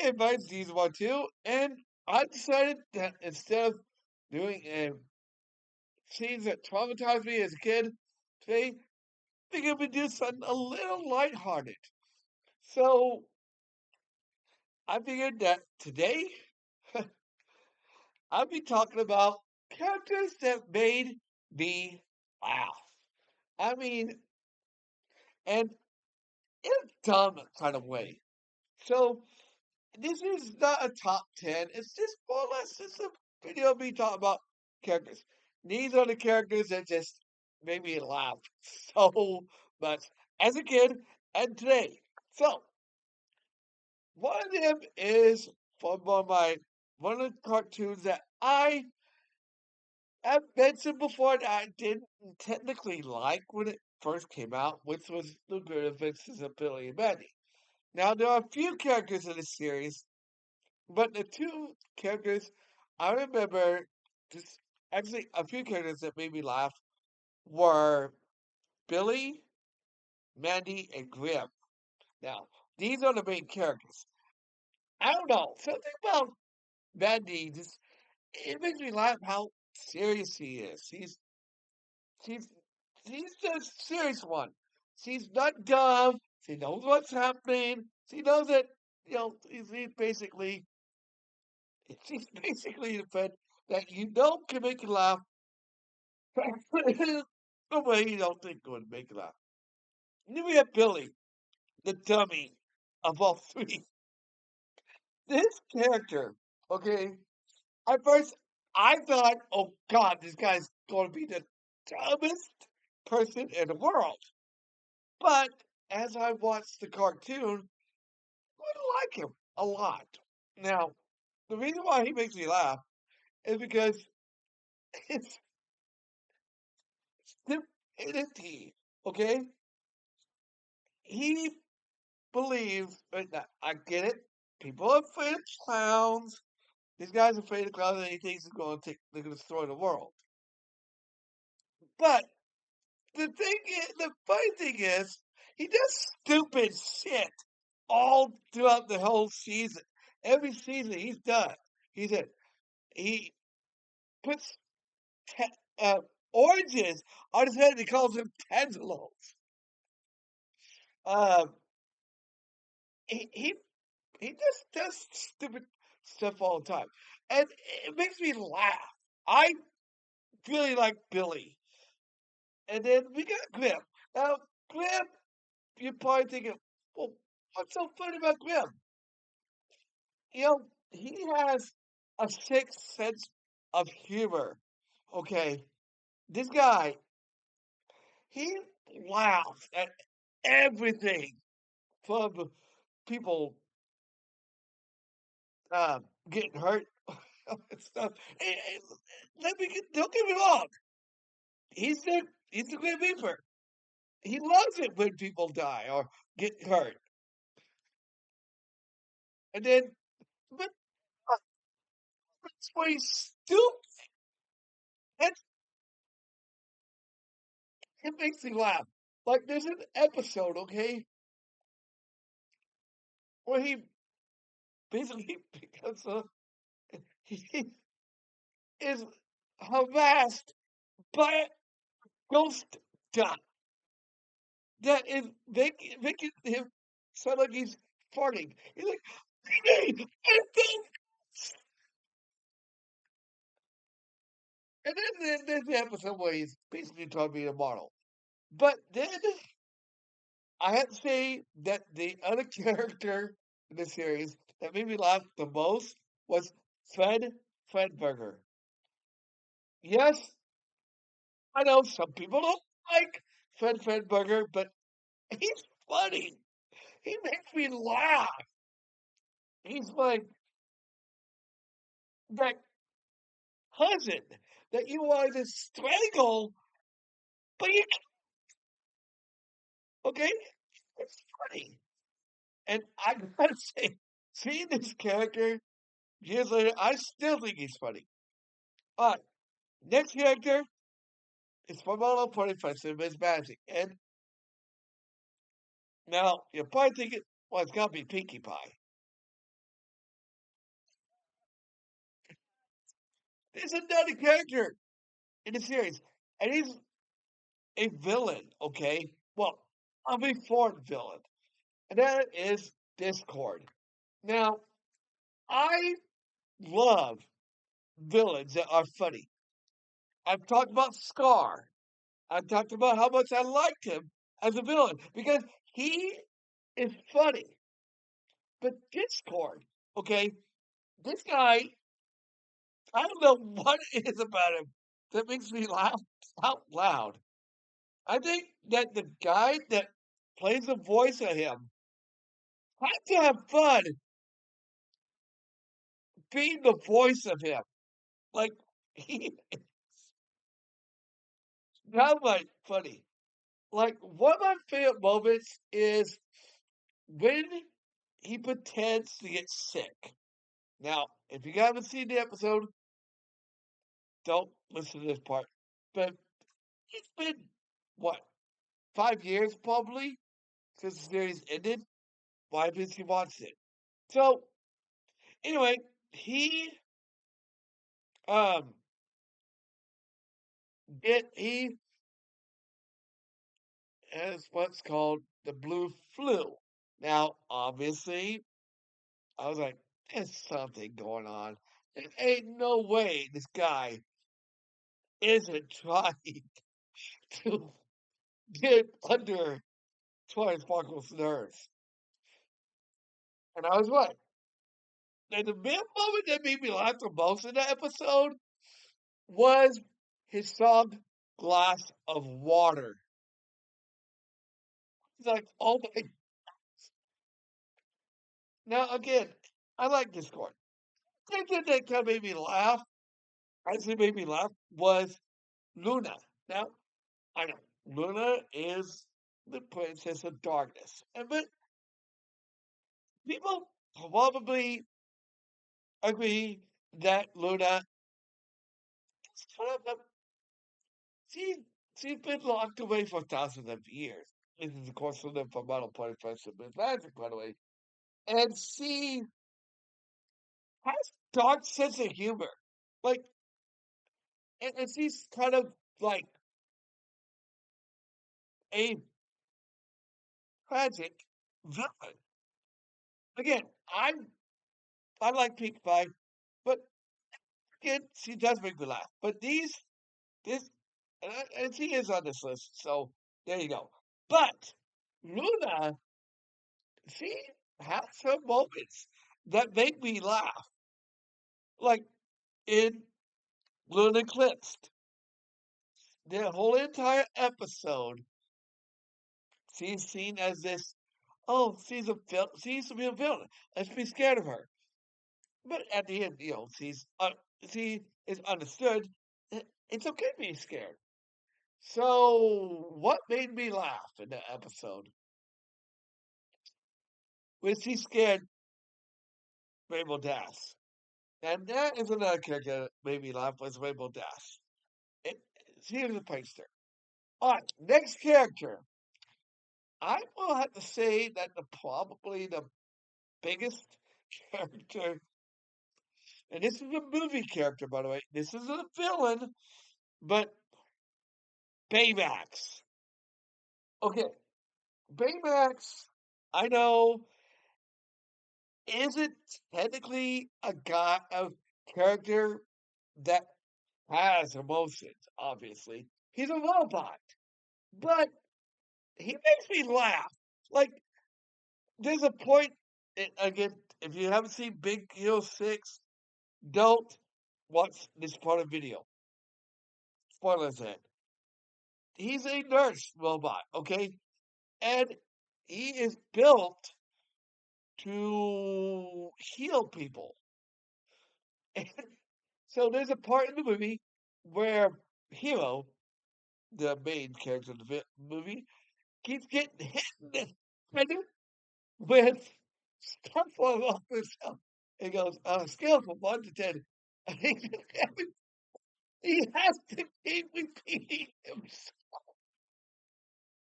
invited season one too, and I decided that instead of doing scenes that traumatized me as a kid, today I think I'm gonna do something a little lighthearted. So I figured that today I'll be talking about characters that made me laugh. I mean, and in a dumb kind of way. So this is not a top 10. It's just more or less just a video of me talking about characters. These are the characters that just made me laugh so much as a kid and today. So one of them is from one of the cartoons that I have mentioned before that I didn't technically like when it first came out, which was The Good Adventures of Billy and Mandy. Now there are a few characters in the series. But the two characters I remember, just actually a few characters that made me laugh were Billy, Mandy, and Grim. Now, these are the main characters. I don't know, something about Mandy just it makes me laugh how serious he is. She's she's the serious one. She's not dumb. She knows what's happening. She knows that he's basically she's basically the friend that you know can make you laugh. No way you don't think would make you laugh. Then we have Billy, the dummy of all three. This character, okay, at first I thought, oh God, this guy's going to be the dumbest person in the world. But as I watched the cartoon, I like him a lot. Now, the reason why he makes me laugh is because it's stupidity, okay? He believes, I get it. People are afraid of clowns. This guy's afraid of clowns and he thinks they're going to destroy the world. But the funny thing is, he does stupid shit all throughout the whole season. Every season he's done, he said he puts te- uh, oranges on his head and he calls them tangelos. Um, he, he he just does stupid stuff all the time, and it makes me laugh. I really like Billy, and then we got Grim. Now, Grim, you're probably thinking, well, what's so funny about Grim? He has a sixth sense of humor. Okay, this guy, he laughs at everything from people getting hurt and stuff. Don't get me wrong. He's the Grim Reaper. He loves it when people die or get hurt. And then, but that's why he's stupid. And it makes me laugh. Like, there's an episode, okay, where he basically becomes he is harassed by a ghost duck that is making him sound like he's farting. He's like, "Hey, I think-" and then there's the episode where he's basically trying to be a model. But then I have to say that the other character in the series that made me laugh the most was Fredburger. Yes, I know some people don't like Fredburger, but he's funny. He makes me laugh. He's like that cousin that you want to strangle, but you can't, okay? It's funny. And I gotta say, seeing this character years later, I still think he's funny. All right, next character is from Mono Professor Miss Magic. And now you're probably thinking, well, it's got to be Pinkie Pie. There's another character in the series, and he's a villain, okay? Well, a reformed villain, and that is Discord. Now, I love villains that are funny. I've talked about Scar. I've talked about how much I liked him as a villain because he is funny. But Discord, okay, this guy, I don't know what it is about him that makes me laugh out loud. I think that the guy that plays the voice of him has to have fun being the voice of him. Like, he not like funny. Like, one of my favorite moments is when he pretends to get sick. Now, if you haven't seen the episode, don't listen to this part. But it's been, what, 5 years probably since the series ended? Why haven't you watched it? So, anyway, he um he has what's called the blue flu. Now, obviously, I was like, there's something going on. There ain't no way this guy isn't trying to get under Twice Sparkle's nerves. And I was right. And the main moment that made me laugh the most in that episode was his song Glass of Water. It's like, oh my. Now, again, I like Discord. The thing that kind of made me laugh, actually made me laugh, was Luna. Now, I know Luna is the princess of darkness. But people probably agree that Luna is kind of a, she, she's been locked away for thousands of years. This is, of course, from the Final Point Friendship with Magic, by the way. And she has dark sense of humor. Like, and she's kind of like a tragic villain. Again, I like Pink Pie, but again, she does make me laugh. But this, and she is on this list, so there you go. But Luna, she has some moments that make me laugh, like in Luna Eclipsed. The whole entire episode, she's seen as this. Oh, she used to be a villain. Let's be scared of her. But at the end, she is understood. It's okay to be scared. So, what made me laugh in the episode when she scared Rainbow Dash? And that is another character that made me laugh was Rainbow Dash. It, she was a prankster. All right, next character. I will have to say that probably the biggest character, and this is a movie character, by the way. This is a villain, but Baymax. Okay, Baymax, I know, isn't technically a character that has emotions, obviously. He's a robot, but he makes me laugh. Like, there's a point, again, if you haven't seen Big Hero 6, don't watch this part of the video. Spoilers ahead. He's a nurse robot, okay? And he is built to heal people. So there's a part in the movie where Hero, the main character of the movie, keeps getting hit in the head with stuff falling off himself. He goes, on a scale from 1 to 10, and he has to keep repeating himself.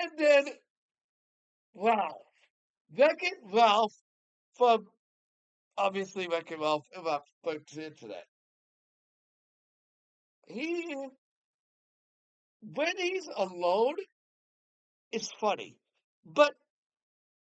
And then, wow, Wreck-It Ralph from, obviously, Wreck-It Ralph, about 30 into that. he when he's alone, it's funny. But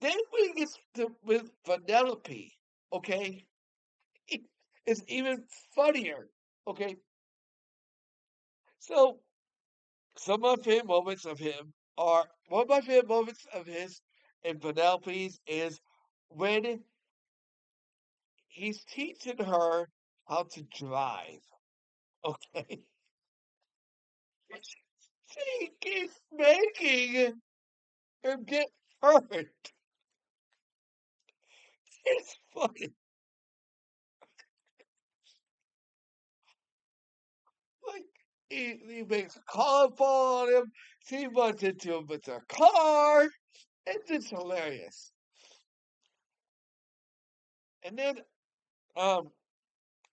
then when he gets with Vanellope, okay, it's even funnier. Okay, so some of my favorite moments of him are one of my favorite moments of his and Vanellope's is when he's teaching her how to drive. Okay, she keeps making him get hurt. It's funny. Like he makes a call on him. She runs into him with her car. It's just hilarious. And then um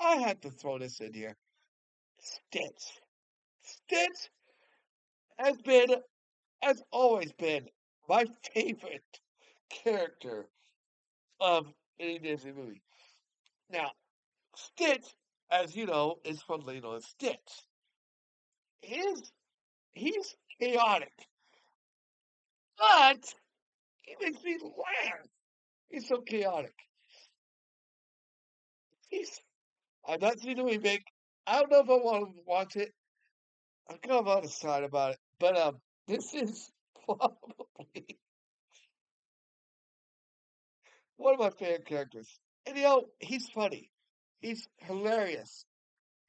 I had to throw this in here. Stitch. Stitch has been has always been my favorite character of any Disney movie. Now, Stitch, as you know, is from Lilo and Stitch. His he's chaotic, but he makes me laugh. He's so chaotic. He's I've not seen the remake. I don't know if I want to watch it. I'm kind of on the side about it, but this is probably one of my favorite characters. And he's funny. He's hilarious.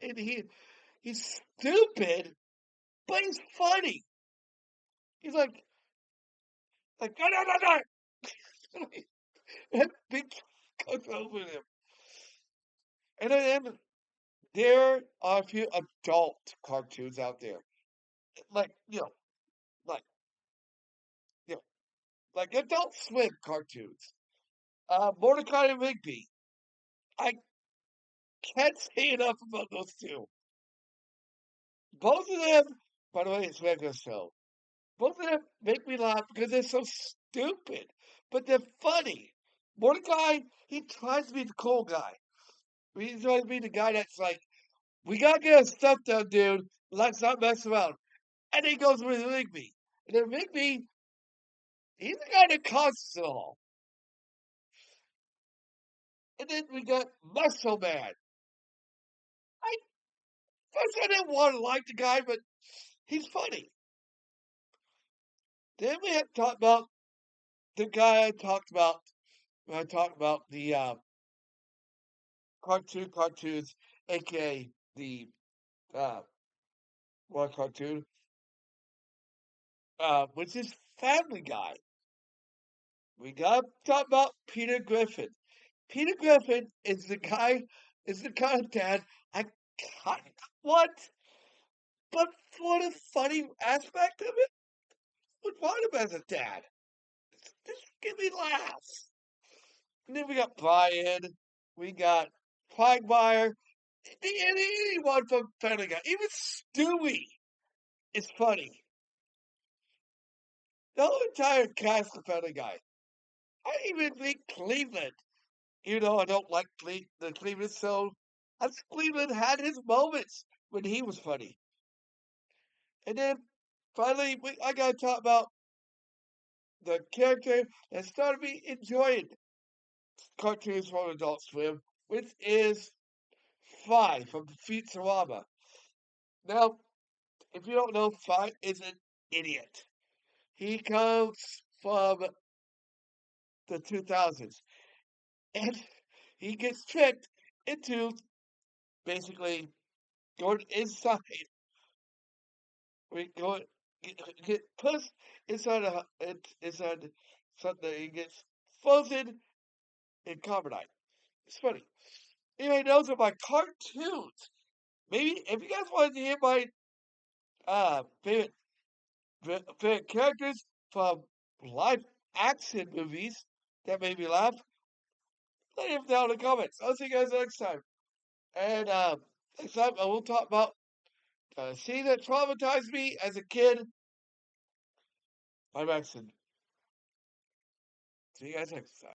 And he's stupid, but he's funny. He's like no no no no. And big goes over him. And then there are a few adult cartoons out there. Like, like you know, like Adult Swim cartoons. Mordecai and Rigby. I can't say enough about those two. Both of them, by the way, it's regular show. Both of them make me laugh because they're so stupid, but they're funny. Mordecai, he tries to be the cool guy. He tries to be the guy that's like, we gotta get our stuff done, dude. Let's not mess around. And he goes with Rigby. And then Rigby, he's the guy that causes it all. And then we got Muscle Man. I first I didn't want to like the guy, but he's funny. Then we have to talk about the guy I talked about when I talked about the cartoons, aka the uh, one cartoon, which is Family Guy. We got to talk about Peter Griffin. Peter Griffin is the kind of dad I kind of want, but for the funny aspect of it, would want him as a dad. Just give me laughs. And then we got Brian, we got Quagmire, anyone from Family Guy, even Stewie is funny. The whole entire cast of Family Guy. I even think Cleveland, I don't like the Cleveland, so as Cleveland had his moments when he was funny. And then finally, I gotta talk about the character that started me enjoying cartoons from Adult Swim, which is Fry from Futurama. Now, if you don't know, Fry is an idiot. He comes from the 2000s, and he gets tricked into basically going inside. We go get pushed inside inside something. He gets frozen in carbonite. It's funny. Anyway, those are my cartoons. Maybe if you guys wanted to hear my favorite favorite characters from live action movies that made me laugh, let them down in the comments. I'll see you guys next time. And next time I will talk about a scene that traumatized me as a kid. Live action. See you guys next time.